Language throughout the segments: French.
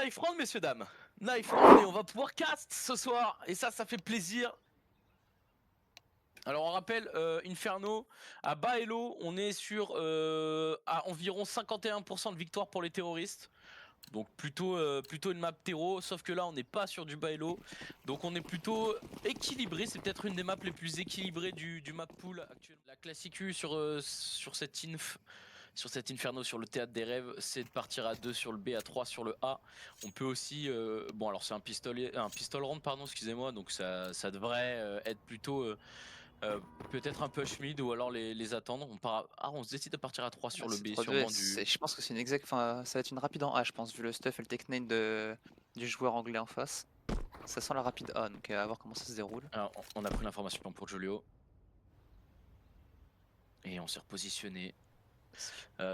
knife round, messieurs dames. Knife round et on va pouvoir cast ce soir. Et ça fait plaisir. Alors on rappelle, Inferno, à bas elo, on est sur à environ 51% de victoire pour les terroristes. Donc plutôt une map terreau, sauf que là on n'est pas sur du bas elo. Donc on est plutôt équilibré, c'est peut-être une des maps les plus équilibrées du map pool actuellement. La classique U sur cet Inferno, sur le théâtre des rêves, c'est de partir à 2 sur le B, à 3 sur le A. On peut aussi, bon alors c'est un pistol round, pardon, excusez-moi, donc ça devrait être plutôt peut-être un push mid ou alors les attendre. On se décide de partir à 3 sur le C'est B, 3-2 sûrement S. du... Je pense que c'est une exact. Enfin, ça va être une rapide en A, je pense, vu le stuff et le tech name du joueur anglais en face. Ça sent la rapide A, donc à voir comment ça se déroule. Alors, on a pris l'information pour Julio. Et on s'est repositionné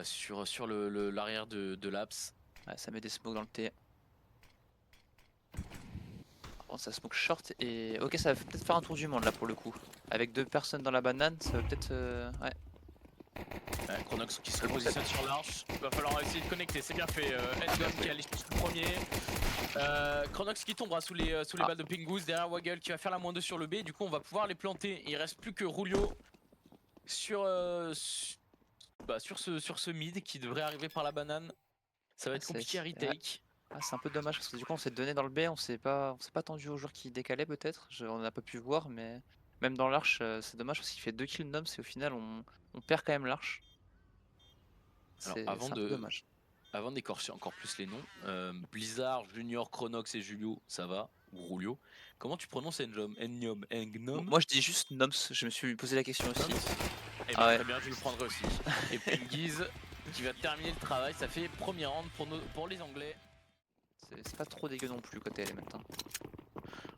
sur l'arrière de l'Aps. Ouais, ça met des smokes dans le T. Par contre, ça smoke short et. Ok, ça va peut-être faire un tour du monde là pour le coup. Avec 2 personnes dans la banane, ça va peut-être. Ouais. Chronox qui se repositionne sur l'arche. Il va falloir essayer de connecter, c'est bien fait. Edgon qui allait chercher le premier. Chronox qui tombera sous les balles de Pingoose. Derrière Waggle qui va faire la -2 sur le B. Du coup, on va pouvoir les planter. Il reste plus que Rulio sur ce mid qui devrait arriver par la banane. Ça va être compliqué à retake. C'est un peu dommage parce que du coup on s'est donné dans le B, on s'est pas tendu aux joueurs qui décalaient peut-être, on n'a pas pu voir, mais même dans l'arche c'est dommage parce qu'il fait 2 kills Noms et au final on perd quand même l'arche. Alors C'est un peu dommage. avant d'écorcher encore plus les noms, Blizzard, Junior, Chronox et Julio, ça va, ou Rulio. Comment tu prononces Engnom? Moi je dis juste Noms, je me suis posé la question aussi. Eh ben très bien, je le prendrai aussi. Et Penguiz qui va terminer le travail, ça fait premier round pour les Anglais. C'est pas trop dégueu non plus côté Element.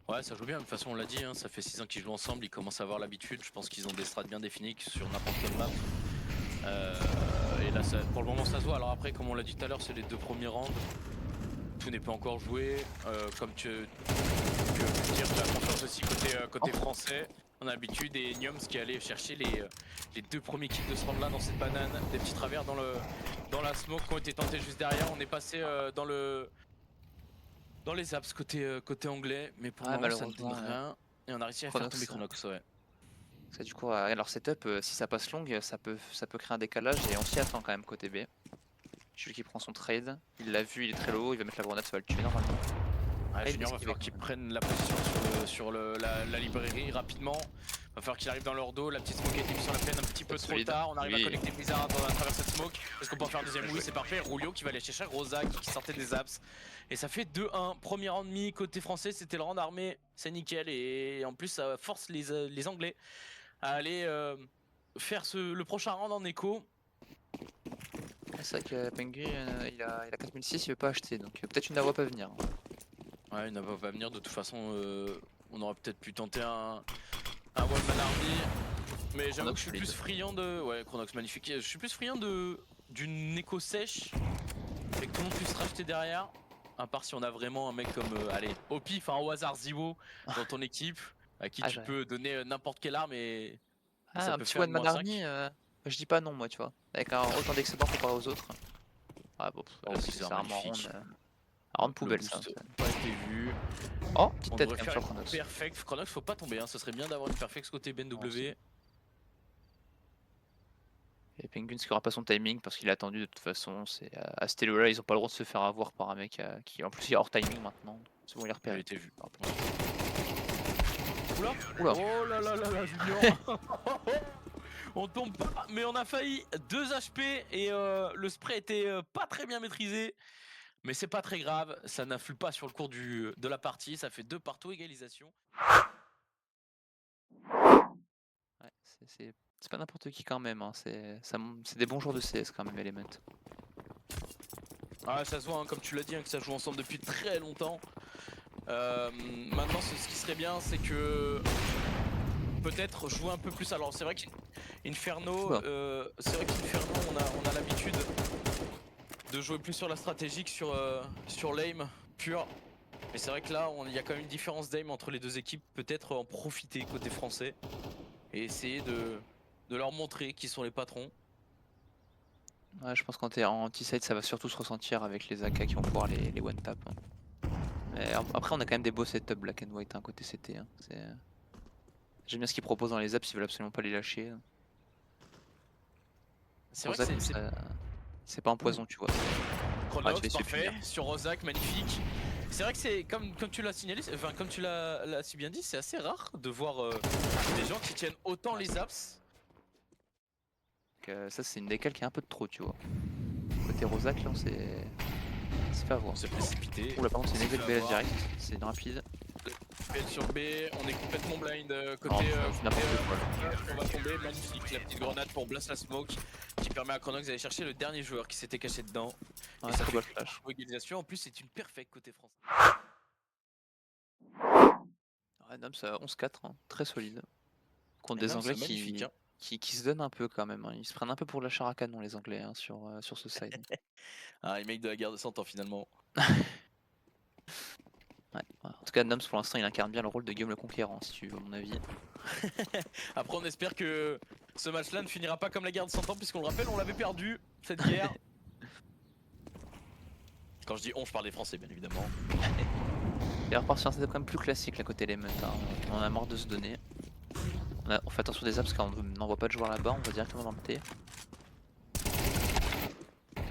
Ouais, ça joue bien, de toute façon on l'a dit, hein, ça fait 6 ans qu'ils jouent ensemble, ils commencent à avoir l'habitude, je pense qu'ils ont des strats bien définis sur n'importe quelle map. Et là pour le moment ça se voit, alors après comme on l'a dit tout à l'heure c'est les 2 premiers rounds, tout n'est pas encore joué, comme tu as confiance aussi côté français, on a l'habitude, et Nioms qui allait chercher les 2 premiers kills de ce round là dans cette banane, des petits travers dans la smoke qui ont été tentés juste derrière, on est passé dans les apps côté anglais, mais pour le moment ça ne donne rien, et on a réussi à faire tomber Chronox, ouais. Parce que du coup, alors setup, si ça passe long, ça peut créer un décalage et on s'y attend quand même côté B. Jules qui prend son trade, il l'a vu, il est très low, il va mettre la grenade, ça va le tuer normalement. Junior va falloir qu'il prenne la position sur la librairie rapidement. Va falloir qu'il arrive dans leur dos, la petite smoke a été mise sur la plaine un petit peu trop tard. On arrive à connecter Blizzard à travers cette smoke. Est-ce qu'on peut en faire un deuxième? Oui, c'est parfait. Rulio qui va aller chercher Rosa qui sortait des apps. Et ça fait 2-1. Premier round demi côté français, c'était le round armé. C'est nickel. Et en plus, ça force les Anglais à aller faire le prochain round en écho. C'est vrai que Penguin, il a 4006, il veut pas acheter, donc peut-être une Nava peut venir. Ouais, une Nava va venir. De toute façon, on aurait peut-être pu tenter un one man army. Mais j'avoue que je suis plus friand de... Ouais, Chronox magnifique. Je suis plus friand d'une écho sèche et que tout le monde puisse racheter derrière. À part si on a vraiment un mec comme, allez, au pif, au hasard Zivo dans ton équipe, à qui tu peux donner n'importe quelle arme et ça un peut petit faire one man -5. army, je dis pas non moi, tu vois. Avec autant d'excédent comparé aux autres. Ah bon, c'est vraiment round poubelle ça. Pas été vu. Oh, petite on tête devrait quand faire même sur une Chronox. perfect. Chronox, faut pas tomber, hein. Ce serait bien d'avoir une perfect côté BNW. Et Penguin qui aura pas son timing parce qu'il a attendu de toute façon. À ce là ils ont pas le droit de se faire avoir par un mec qui en plus il est hors timing maintenant. C'est bon, il est repéré. Il a été vu. Oula. Oula. Oh là là là là, Junior. On tombe pas, mais on a failli 2 HP et le spray était pas très bien maîtrisé. Mais c'est pas très grave, ça n'influe pas sur le cours de la partie, ça fait 2 partout, égalisation. Ouais, c'est pas n'importe qui quand même, hein. C'est des bons joueurs de CS quand même, Element. Ah, ça se voit, hein, comme tu l'as dit, hein, que ça joue ensemble depuis très longtemps. Maintenant, ce qui serait bien, c'est que peut-être jouer un peu plus. Alors, c'est vrai qu'Inferno, on a l'habitude de jouer plus sur la stratégique, sur l'aim pur. Mais c'est vrai que là, il y a quand même une différence d'aim entre les deux équipes. Peut-être en profiter côté français et essayer de leur montrer qui sont les patrons. Ouais, je pense que quand t'es en anti-side, ça va surtout se ressentir avec les AK qui vont pouvoir les one-tap. Mais après, on a quand même des beaux setups Black and White côté CT. J'aime bien ce qu'ils proposent dans les apps, ils veulent absolument pas les lâcher. C'est vrai que Rozak, c'est pas un poison, tu vois. Ah, tu Chronox, vas essayer de parfait. punir. Sur Rozak, magnifique. C'est vrai que c'est comme tu l'as signalé, enfin comme tu l'as si bien dit, c'est assez rare de voir des gens qui tiennent autant les apps. Donc, ça, c'est une décale qui est un peu de trop, tu vois. Côté Rozak, là, on s'est fait avoir. On s'est précipité. Oula, par contre, c'est On une s'est exec fait BS avoir. direct, c'est une rapide. BL sur B, on est complètement blind côté. Non, c'est n'importe quoi. On va tomber, magnifique. La petite grenade pour Blast la Smoke qui permet à Chronox d'aller chercher le dernier joueur qui s'était caché dedans. Ouais, Et ça très fait bonne flash. une égalisation. En plus, c'est une perfect côté français. Ouais, Noms 11-4, très solide. Contre Et des non, Anglais c'est magnifique. Hein. qui se donnent un peu quand même. Ils se prennent un peu pour la chair à canon, les Anglais, sur ce side. Ah, les mecs de la guerre de 100 ans finalement. Ouais. En tout cas, Noms pour l'instant, il incarne bien le rôle de Guillaume le Conquérant, si tu veux mon avis. Après, on espère que ce match-là ne finira pas comme la guerre de 100 ans, puisqu'on le rappelle, on l'avait perdu, cette guerre. Quand je dis on, je parle des Français, bien évidemment. Et alors, sur un setup quand même plus classique, là, côté Element. On a marre de se donner. On fait attention des apps, parce qu'on n'envoie pas de joueurs là-bas, on va directement dans le T.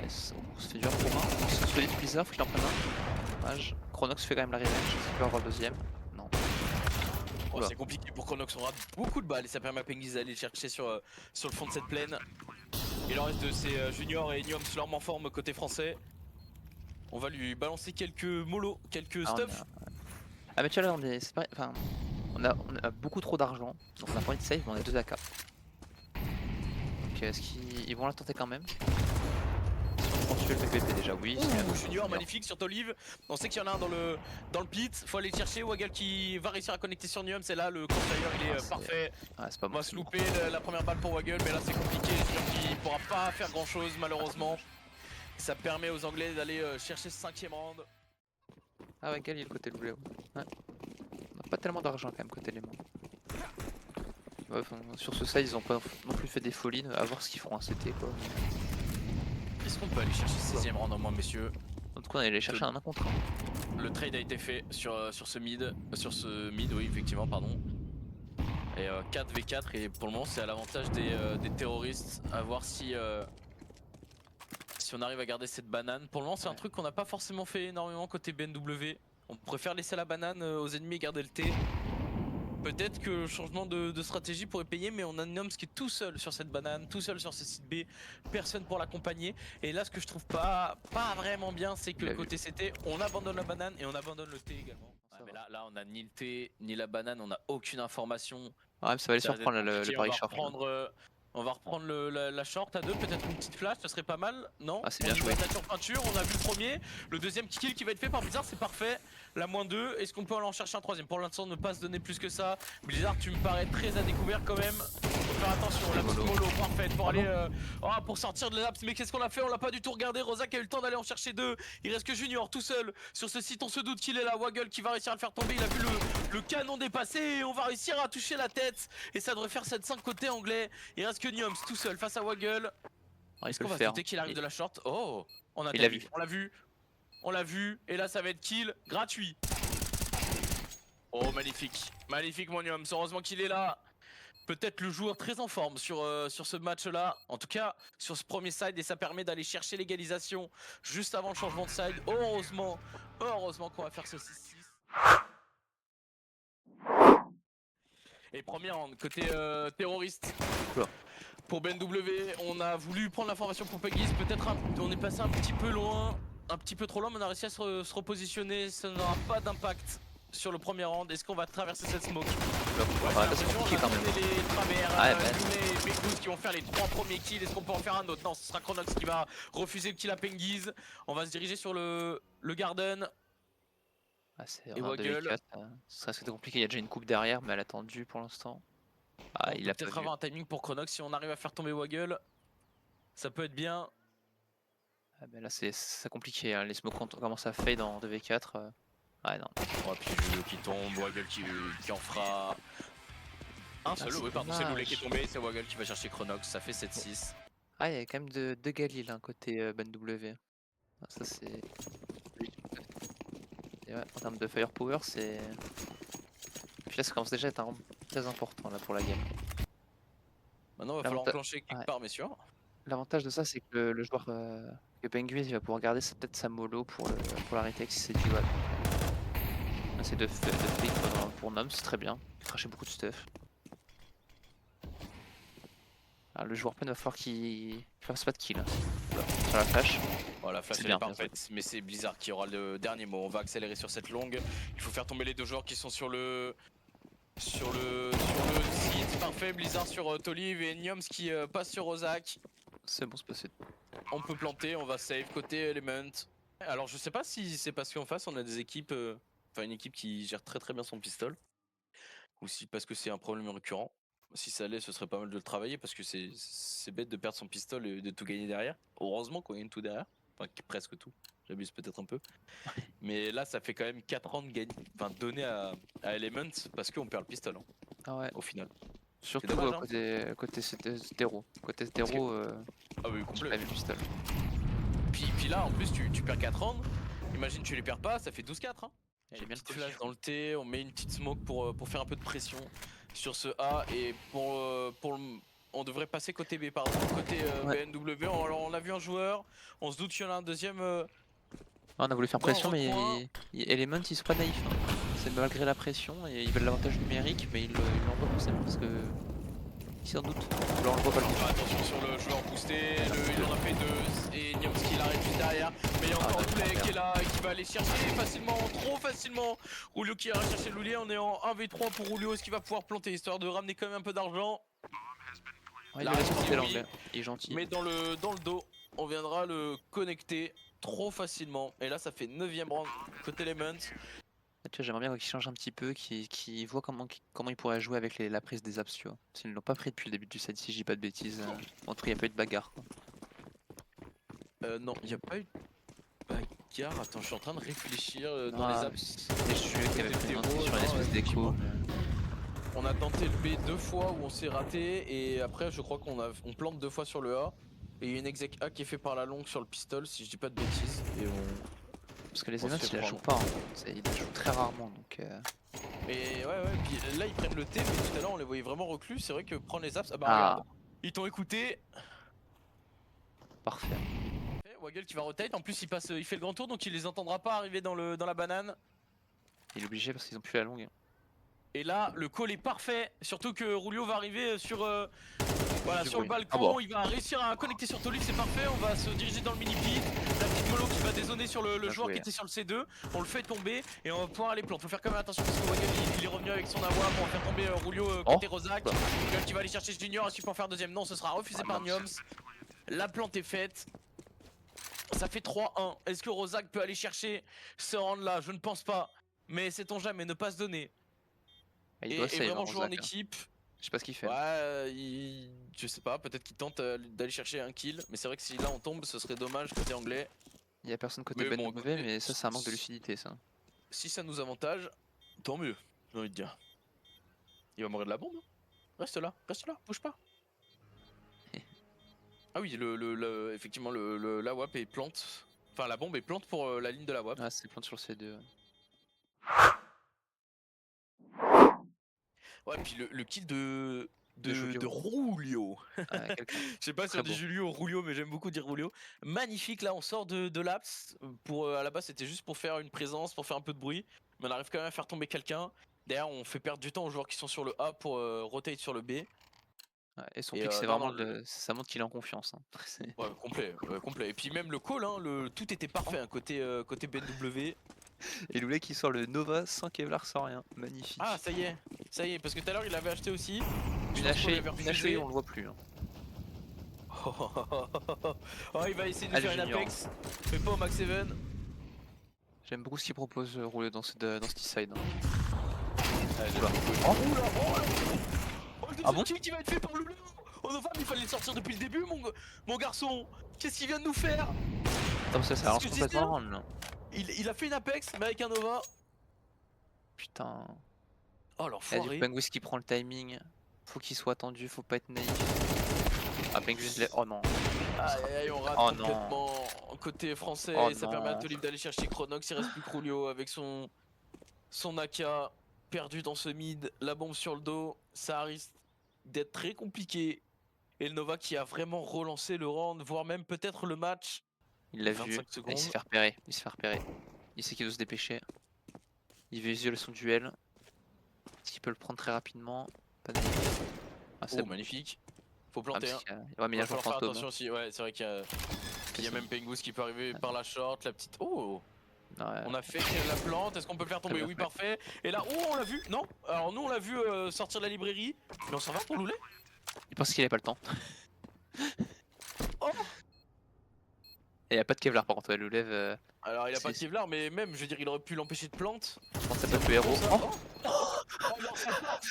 Yes. On se fait dur pour un. C'est solide Blizzard, faut qu'il en prenne un. Dommage. Chronox fait quand même la revenge, il peut avoir le deuxième. Non. Oh, Oula. c'est compliqué pour Chronox, on rate beaucoup de balles et ça permet à Penguins d'aller chercher sur le fond de cette plaine. Il en reste de ses juniors et Nioms leur en forme côté français. On va lui balancer quelques molos, quelques stuff. Ah mais tu vois là, c'est pas... enfin, on a beaucoup trop d'argent, donc on a pas envie de save, mais on a 2 AK. Donc est-ce qu'ils vont la tenter quand même? On tuer le PVP déjà, oui. Junior magnifique sur Tolive. On sait qu'il y en a un dans le pit. Faut aller chercher. Waggle qui va réussir à connecter sur Nium. C'est là le conseiller, il est parfait. Ah, c'est pas On bon, va se louper la première balle pour Waggle, mais là c'est compliqué. Junior qui pourra pas faire grand chose malheureusement. Ça permet aux Anglais d'aller chercher ce 5ème round. Ah ouais, Gal il est le côté de bleu. Ouais. On a pas tellement d'argent quand même côté les mains. Ouais, sur ce side ils ont pas non plus fait des folies, à voir ce qu'ils feront en CT quoi. Est-ce qu'on peut aller chercher 16ème round au moins, messieurs? En tout cas on est allé chercher un 1 contre 1. Le trade a été fait sur ce mid, oui effectivement pardon. Et 4v4 et pour le moment c'est à l'avantage des terroristes, à voir si on arrive à garder cette banane. Pour le moment c'est un truc qu'on n'a pas forcément fait énormément côté BNW. On préfère laisser la banane aux ennemis et garder le T. Peut-être que le changement de stratégie pourrait payer, mais on a Noms qui est tout seul sur cette banane, tout seul sur ce site B, personne pour l'accompagner. Et là ce que je trouve pas vraiment bien, c'est que côté CT, on abandonne la banane et on abandonne le T également. Ouais, mais là on a ni le T, ni la banane, on a aucune information. Ouais, ça va aller surprendre le pari short. On va reprendre la short à deux, peut-être une petite flash, ça serait pas mal, non? Ah, c'est bien joué. Sur peinture, on a vu le premier, le deuxième kill qui va être fait par Blizzard, c'est parfait. La -2, est-ce qu'on peut aller en chercher un troisième? Pour l'instant, ne pas se donner plus que ça. Blizzard, tu me parais très à découvert quand même. Faut faire attention, la petite mollo parfaite pour aller pour sortir de l'apps. Mais qu'est-ce qu'on a fait? On l'a pas du tout regardé. Rozak a eu le temps d'aller en chercher deux. Il reste que Junior tout seul sur ce site. On se doute qu'il est là. Waggle qui va réussir à le faire tomber. Il a vu le canon dépasser et on va réussir à toucher la tête. Et ça devrait faire 7-5 côté anglais. Il reste que Nioms tout seul face à Waggle. Est-ce qu'on va se douter qu'il arrive de la short? Oh, on a vu. On l'a vu. Et là, ça va être kill gratuit. Oh, magnifique. Magnifique, mon Nioms. Heureusement qu'il est là. Peut-être le joueur très en forme sur ce match-là. En tout cas, sur ce premier side. Et ça permet d'aller chercher l'égalisation juste avant le changement de side. Heureusement qu'on va faire ce 6-6. Et premier round, côté terroriste. Pour BNW, on a voulu prendre l'information pour Penguins. Peut-être on est passé un petit peu loin. Un petit peu trop loin, mais on a réussi à se repositionner. Ça n'aura pas d'impact sur le premier round. Est-ce qu'on va traverser cette smoke? C'est compliqué quand même. Les travers, les Penguins qui vont faire les 3 premiers kills. Est-ce qu'on peut en faire un autre? Non, ce sera Chronox qui va refuser le kill à Penguins. On va se diriger sur le Garden. Et Waggle. Ça serait compliqué, il y a déjà une coupe derrière, mais elle a tendu pour l'instant. Ah, il a peut-être avoir un timing pour Chronox si on arrive à faire tomber Waggle. Ça peut être bien. Ah ben là c'est compliqué, hein. Les smokes commencent à fade en 2v4. Ah non. Oh, puis le qui tombe, Waggle qui en fera un seul. Oui, pardon, c'est Loulé qui est tombé, c'est Waggle qui va chercher Chronox, ça fait 7-6. Ah, il y a quand même deux Galil hein, côté BNW. Ah, ça c'est. Et ouais, en termes de firepower, c'est. Puis là, ça commence déjà à être un round très important là pour la game. Maintenant, il va falloir L'avanta- enclencher quelque ouais. part, messieurs. L'avantage de ça, c'est que le joueur que Penguin il va pouvoir garder peut-être sa mollo pour la retake si c'est dual. C'est de flick pour Nom, c'est très bien. Il crachait beaucoup de stuff. Alors, le joueur pen va falloir qu'il fasse pas de kill. Hein. Voilà, sur la flash. Voilà, la flash C'est elle bien, est bien parfaite, mais c'est Blizzard qui aura le dernier mot. On va accélérer sur cette longue. Il faut faire tomber les deux joueurs qui sont sur le site. Parfait, Blizzard sur Tolive et Nioms qui passe sur Ozak. C'est bon, c'est passé. On peut planter, on va save côté Element. Alors je sais pas si c'est parce qu'en face on a des équipes, enfin une équipe qui gère très très bien son pistol, ou si parce que c'est un problème récurrent. Si ça l'est, ce serait pas mal de le travailler parce que c'est bête de perdre son pistol et de tout gagner derrière. Heureusement qu'on gagne tout derrière, enfin presque tout. J'abuse peut-être un peu. Mais là ça fait quand même 4 ans de enfin, donné à Element parce qu'on perd le pistol hein, Ah ouais, au final. surtout dommage, hein. côté Zéro. Côté Zéro, Ah oui, j'ai complet. pas vu le pistol. Puis là, en plus, tu perds 4 rounds. Imagine, tu les perds pas, ça fait 12-4. Hein. J'ai Une bien petite le flash position. dans le T, on met une petite smoke pour faire un peu de pression sur ce A. Et on devrait passer côté B, pardon, côté Ouais. BNW. Alors, on a vu un joueur, on se doute qu'il y en a un deuxième On a voulu faire dans le pression, recoin. mais Element ils sont pas naïfs. Hein. C'est malgré la pression et ils veulent l'avantage numérique, mais ils l'envoient forcément parce que. Ils s'en doutent. Ou alors on le voit pas le Faut coup. faire attention sur le joueur boosté, il en a fait deux et Nioms qui l'arrête juste derrière. Mais il y a encore Loulet qui est là et qui va aller chercher facilement, trop facilement. Rulio qui ira chercher Loulier, on est en 1v3 pour Rulio, est-ce qu'il va pouvoir planter histoire de ramener quand même un peu d'argent? Ouais, il La le laisse réponse planter est oui, l'anglais. Il est gentil. mais dans le dos, on viendra le connecter trop facilement. Et là ça fait 9ème round côté Element. Tu vois, j'aimerais bien qu'il change un petit peu, qu'il voit comment il pourrait jouer avec la prise des apps, tu vois. S'ils ne l'ont pas pris depuis le début du set, si je dis pas de bêtises. En tout cas, il n'y a pas eu de bagarre. Quoi. Non, il n'y a pas eu de bagarre. Attends, je suis en train de réfléchir dans Ah, les apps. des jeux qui avaient Côté pris Théo, sur une non, espèce d'écho. effectivement. On a tenté le B 2 fois où on s'est raté et après je crois on plante 2 fois sur le A et il y a une exec A qui est fait par la longue sur le pistol si je dis pas de bêtises et Parce que les on se events, fait ils la jouent prendre. pas. Hein. Ils la jouent très rarement. Donc, Et ouais puis là ils prennent le T mais tout à l'heure on les voyait vraiment reclus, c'est vrai que prendre les apps, ah bah Ah, regarde, ils t'ont écouté. parfait. Waggle qui va rotate, en plus il fait le grand tour donc il les entendra pas arriver dans la banane. Il est obligé parce qu'ils ont plus la longue. Et là le call est parfait, surtout que Rulio va arriver sur voilà, Du sur le bruit. balcon, bon. il va réussir à connecter sur Tolif, c'est parfait, on va se diriger dans le mini-pit. La petite mollo qui va dézoner sur le Bien joueur joué. qui était sur le C2, on le fait tomber et on va pouvoir aller plante. Faut faire quand même attention parce que Waggle il est revenu avec son AWA pour faire tomber Rulio côté Rosac. Waggle qui va aller chercher Junior, est-ce qu'il peut en faire deuxième? Non, ce sera refusé par Nioms. La plante est faite. Ça fait 3-1. Est-ce que Rosac peut aller chercher ce round là? Je ne pense pas. Mais sait-on jamais, ne pas se donner. Il doit Et save, vraiment jouer en Rozak, hein. équipe. Je sais pas ce qu'il fait. Ouais, je sais pas, peut-être qu'il tente d'aller chercher un kill, mais c'est vrai que si là on tombe, ce serait dommage côté anglais. Il y a personne côté Mais bon, BNW, écoutez, mais ça, c'est un manque de lucidité, ça. Si ça nous avantage, tant mieux, j'ai envie de dire. Il va mourir de la bombe, hein. Reste là, bouge pas. Ah oui, effectivement, la WAP est plante. Enfin, la bombe est plante pour la ligne de la WAP. Ah, c'est plante sur le C2. Ouais, puis le kill de Julio. Rulio. Ah, Je sais pas si on dit Julio ou Rulio, mais j'aime beaucoup dire Rulio. Magnifique, là on sort de l'apps. À la base c'était juste pour faire une présence, pour faire un peu de bruit. Mais on arrive quand même à faire tomber quelqu'un. D'ailleurs on fait perdre du temps aux joueurs qui sont sur le A pour rotate sur le B. Ouais, et son Et pick, c'est non, vraiment non, ça montre qu'il est en confiance. Hein. ouais, complet. Et puis même le call, hein, tout était parfait hein, côté BNW. Et Loulet qui sort le Nova sans Kevlar, sans rien. Magnifique. Ah ça y est, parce que tout à l'heure il avait acheté aussi. Une hachée, on le voit plus. Hein. Oh, il va essayer de Allez, faire une Junior. Apex, mais pas au Max 7. J'aime beaucoup ce qu'il propose Rouler dans ce side. Hein. Oh, le Ah bon kill qui va être fait par Loulou. Oh Nova, il fallait le sortir depuis le début, mon garçon. Qu'est-ce qu'il vient de nous faire? Attends, ça relance ce que je complètement le disais, round là. Il a fait une Apex, mais avec un Nova. Putain. Oh Il y a du l'enfoiré. Penguin qui prend le timing. Faut qu'il soit attendu, faut pas être naïf. Ah, Penguins, oh non. Aïe aïe aïe, on rate Oh non. complètement côté français. Oh Et ça permet à non. Tolib d'aller chercher Chronox. Il reste plus Krulio avec son AK perdu dans ce mid. La bombe sur le dos. Ça risque d'être très compliqué. Et le Nova qui a vraiment relancé le round, voire même peut-être le match. Il l'a vu. 25 Il se secondes. fait repérer. Il se fait repérer. Il sait qu'il doit se dépêcher. Il visualise son duel. Est-ce qu'il peut le prendre très rapidement? Pas d'avis. Ah, c'est Oh, bon. magnifique. Faut Ah, planter. parce qu'il y a- ouais, mais il y a Va joueur falloir faire fantôme. attention aussi. Ouais, c'est vrai qu'il y a, C'est ça. même Pengus qui peut arriver par la short. La petite. Oh! Ouais. On a fait la plante. Est-ce qu'on peut le faire tomber? bien Oui, fait. parfait. Et là, oh, on l'a vu. Non. Alors, nous, on l'a vu sortir de la librairie. Mais on s'en va pour Loulet? Il pense qu'il avait pas le temps. Oh! Et il y a pas de Kevlar par contre, ouais, le lève. Alors, il a pas de C'est- Kevlar, mais même, je veux dire, il aurait pu l'empêcher de plante. Je pense que ça peut être le héros. Ça- Oh, Oh non, ça plante.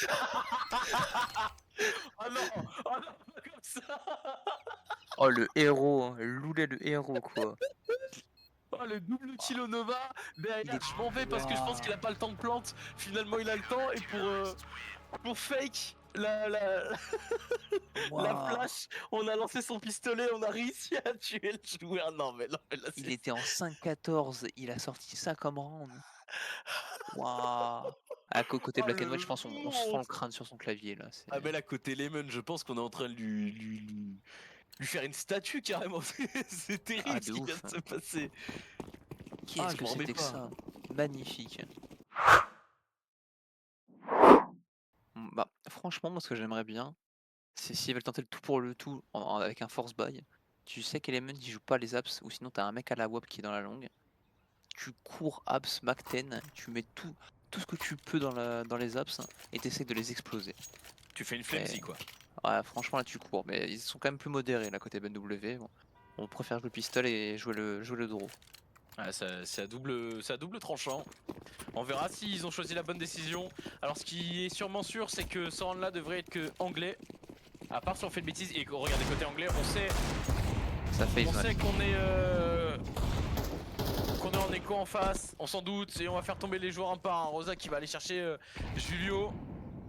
Oh non! Oh non, pas comme ça! oh, le héros, hein. Loulet le héros quoi. Oh, le double kilo Nova. Derrière, Il est- je m'en vais parce que je pense qu'il a pas le temps de plante. Finalement, il a le temps. Et pour fake la Waouh. flash, on a lancé son pistolet, on a réussi à tuer le joueur. Non, mais là, Il c'est. était en 5-14, il a sorti ça comme round. Waouh. À côté Oh, Black and le White, je pense on se fend le monstre. crâne sur son clavier là. Ah, mais là, côté Lemon, je pense qu'on est en train de lui faire une statue carrément. C'est terrible Ah, ce de qui vient ouf, de hein. se passer. Qu'est-ce je que m'en remets c'était que pas. ça? Magnifique. Bah, franchement, moi ce que j'aimerais bien, c'est s'ils veulent tenter le tout pour le tout avec un force buy, tu sais qu'Element il joue pas les apps, ou sinon t'as un mec à la WAP qui est dans la longue. Tu cours apps Mac 10, tu mets tout ce que tu peux dans les apps et t'essayes de les exploser. Tu fais une flimsy, quoi. Ouais, franchement là tu cours, mais ils sont quand même plus modérés là côté BNW. Bon. On préfère jouer le pistolet et jouer le draw. Ouais, c'est à double tranchant. On verra s'ils ont choisi la bonne décision. Alors, ce qui est sûrement sûr, c'est que ce round là devrait être que anglais. À part si on fait de bêtises et qu'on regarde côté anglais, on sait Ça fait qu'on est en écho en face, on s'en doute, et on va faire tomber les joueurs un par un. Rosa qui va aller chercher Julio.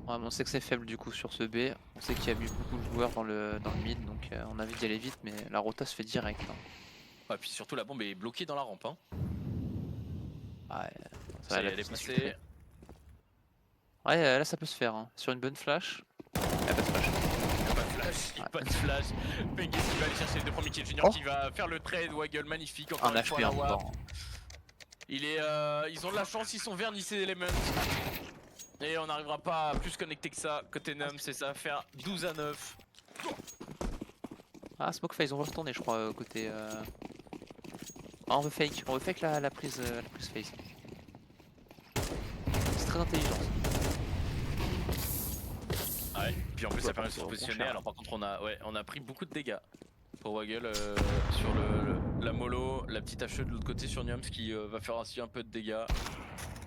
Ouais, mais on sait que c'est faible du coup sur ce B. On sait qu'il y a eu beaucoup de joueurs dans le mid, donc on a envie d'y aller vite, mais la rota se fait direct. Hein. Ouais, puis surtout la bombe est bloquée dans la rampe. Hein. Ouais, Ça y est, la elle est puissance passée. suprême. Ouais, là ça peut se faire. Hein. Sur une bonne flash. Il y a pas de flash. Il n'y a pas de flash. Penguin qui va aller chercher les deux premiers kills. Junior qui va faire le trade. Waggle magnifique. Encore Un une fois HP la en WAP. temps. Ils ont de la chance, ils sont vernissés Element. Et on n'arrivera pas à plus connecter que ça. Côté Num, c'est ça va faire 12-9. Ah, Smokeface, on va retourner, je crois, côté. Ah, on veut fake la prise face. C'est très intelligent. Ouais, puis en plus ça permet de se Bon, positionner. cher. Alors par contre, on a pris beaucoup de dégâts pour Waggle sur la mollo, la petite HE de l'autre côté sur Niams qui va faire ainsi un peu de dégâts.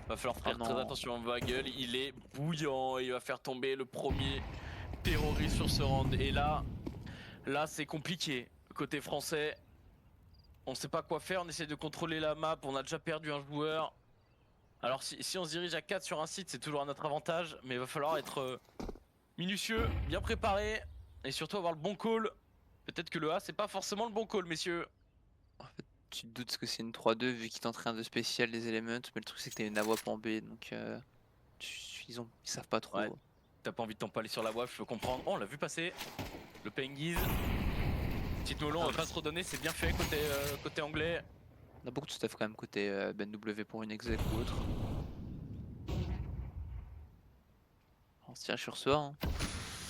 Va falloir faire très attention à Waggle, il est bouillant et il va faire tomber le premier terroriste sur ce round. Et là c'est compliqué. Côté français, on sait pas quoi faire, on essaie de contrôler la map, on a déjà perdu un joueur. Alors si on se dirige à 4 sur un site, c'est toujours à notre avantage, mais il va falloir être minutieux, bien préparé et surtout avoir le bon call. Peut-être que le A c'est pas forcément le bon call, messieurs. En fait, tu te doutes que c'est une 3-2 vu qu'il t'entraîne de spécial des éléments, mais le truc c'est que t'as une AWAP en B, donc ils savent pas trop. Ouais. T'as pas envie de t'empaler sur la WAF, je peux comprendre. Oh, on l'a vu passer. Le Penguiz. Petite mollo, on va pas se redonner, c'est bien fait côté anglais. On a beaucoup de stuff quand même côté BNW pour une exec ou autre. On se tire sur ce A. Hein.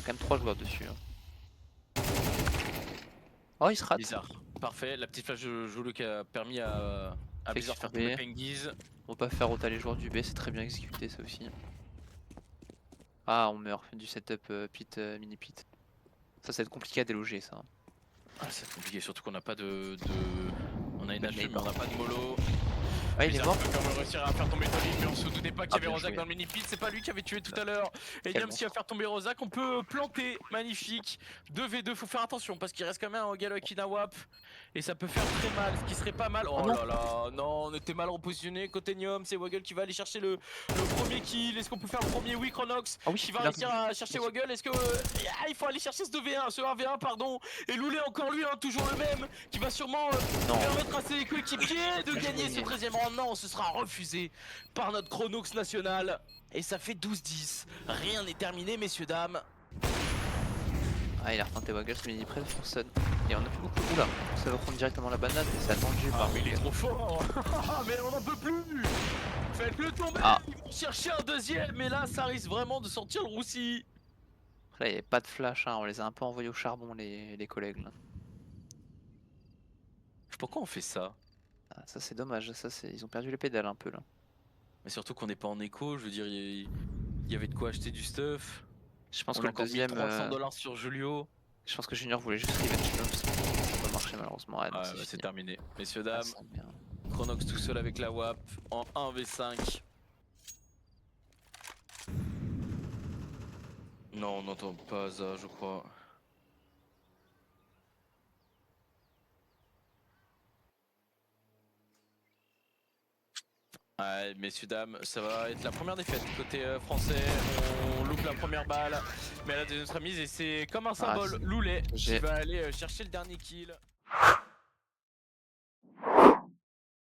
Quand même 3 joueurs dessus. Hein. Oh, il se rate. Bizarre. Parfait, la petite flash de Jolo qui a permis à Blizzard de faire tomber le Penguiz. On va pas faire rota les joueurs du B, c'est très bien exécuté ça aussi. Ah, on meurt du setup pit, mini pit. Ça va être compliqué à déloger ça. Ah, c'est compliqué, surtout qu'on n'a pas de. On a une Même HE, mais Neighbor. on n'a pas de mollo. Ouais, il est mort. Il va quand même réussir à faire tomber Tolin, mais on se doutait pas qu'il y avait bien Rozak joué. dans le mini-pit, c'est pas lui qui avait tué tout à l'heure. Et Quel Niams qui va monstre. faire tomber Rozak, on peut planter, magnifique. 2v2, faut faire attention parce qu'il reste quand même un Ogalo qui Nawap. Et ça peut faire très mal, ce qui serait pas mal. Oh non. là là, non, on était mal repositionné côté Niom, c'est Waggle qui va aller chercher le premier kill. Est-ce qu'on peut faire le premier? Oui, Chronox Ah oui, qui va il a- réussir à chercher Waggle. Est-ce que. Il faut aller chercher ce 2v1, ce 1v1, pardon. Et Loulé, encore lui, hein, toujours le même, qui va sûrement Non. permettre à ses coéquipiers de gagner Oui. ce 13ème round. Non, ce sera refusé par notre Chronox national. Et ça fait 12-10. Rien n'est terminé, messieurs, dames. Ah, il a retenté Waggles, mais il est prêt pour Sun. Et on a plus beaucoup. Oula, ça va prendre directement la banane, mais c'est attendu Ah, par. mais il est trop fort. Mais on n'en peut plus. Faites-le tomber. Ah. Ils vont chercher un deuxième, mais là, ça risque vraiment de sortir le roussi. Après, là, il n'y avait pas de flash, hein. On les a un peu envoyés au charbon, les collègues. Là. Pourquoi on fait ça? Ah, ça, c'est dommage. Ça, ils ont perdu les pédales un peu là. Mais surtout qu'on n'est pas en écho, je veux dire, il y avait de quoi acheter du stuff. Je pense On que a le encore mis deuxième. 300 $ sur Julio. Je pense que Junior voulait juste revenge Jobs. Ça n'a pas marché malheureusement. Ah, non, Ah, c'est bah, c'est fini. terminé. Messieurs, Ah, dames, ça, merde. Chronox tout seul avec la WAP en 1v5. Non, on n'entend pas ça, je crois. Ouais, messieurs, dames, ça va être la première défaite côté français. On loupe la première balle, mais à la deuxième remise, et c'est comme un symbole. c'est- Loulet qui j'ai- va aller chercher le dernier kill.